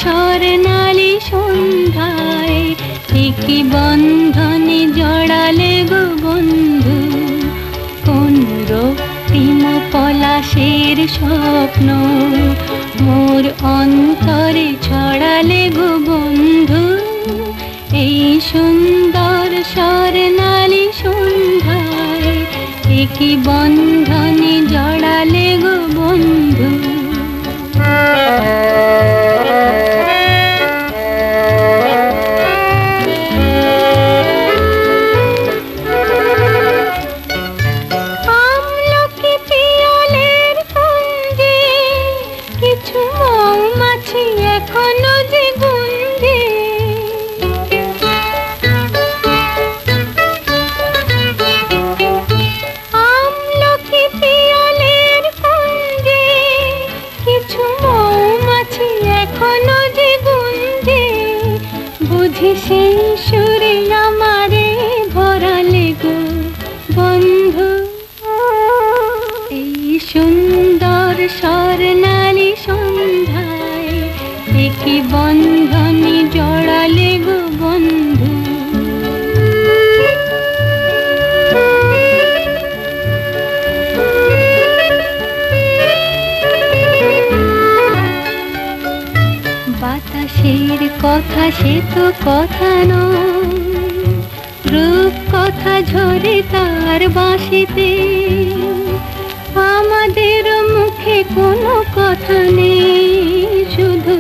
স্বর্ণালী সন্ধ্যায় কি বন্ধনে জড়ালে গো বন্ধু, কোন রক্তিম পলাশের স্বপ্ন মোর অন্তরে ছড়ালে গো বন্ধু। এই সুন্দর স্বর্ণালী সন্ধ্যায় কি বন্ধনে জড়ালে গো বন্ধু। সেই সুরে আমারে ভরালে গো বন্ধু। এই সুন্দর স্বর্ণালী সন্ধ্যায় কি বন্ধনে জড়ালে গো বন্ধু। বাতাসের কথা সে তো কথা নয়, রূপ কথা ঝরে তার বাঁশিতে। আমাদের মুখে কোনো কথা নেই, শুধু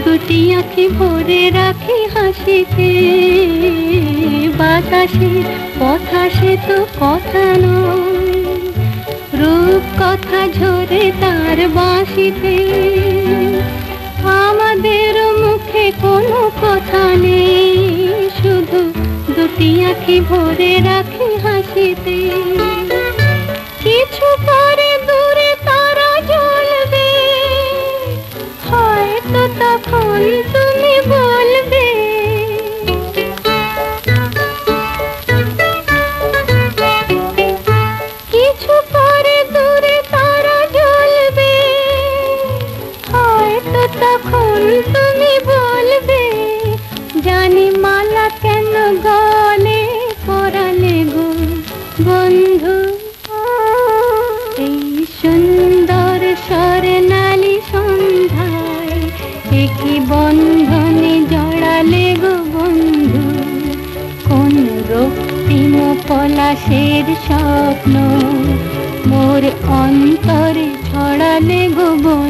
দুটি আঁখি ভরে রাখি হাসিতে। বাতাসের কথা সে তো কথা নয়, রূপ কথা ঝরে তার বাঁশিতে। আমাদের মুখে কোনো কথা নেই, শুধু দুটি আঁখি ভরে রাখি হাসিতে। কিছু পরে দূরে তারা জ্বলবে, হয়তো তখন তুমি বলবে কিছু পরে দূরে তারা জ্বলবে, হয়তো তখন তুমি বলবে জানি মালা কেন গলে পরালে গো বন্ধু। এই সুন্দর স্বর্ণালী সন্ধ্যায় কি বন্ধনে জড়ালে গো বন্ধু, কোন রক্তিম পলাশের স্বপ্ন মোর অন্তরে ছড়ালে গো বন্ধু।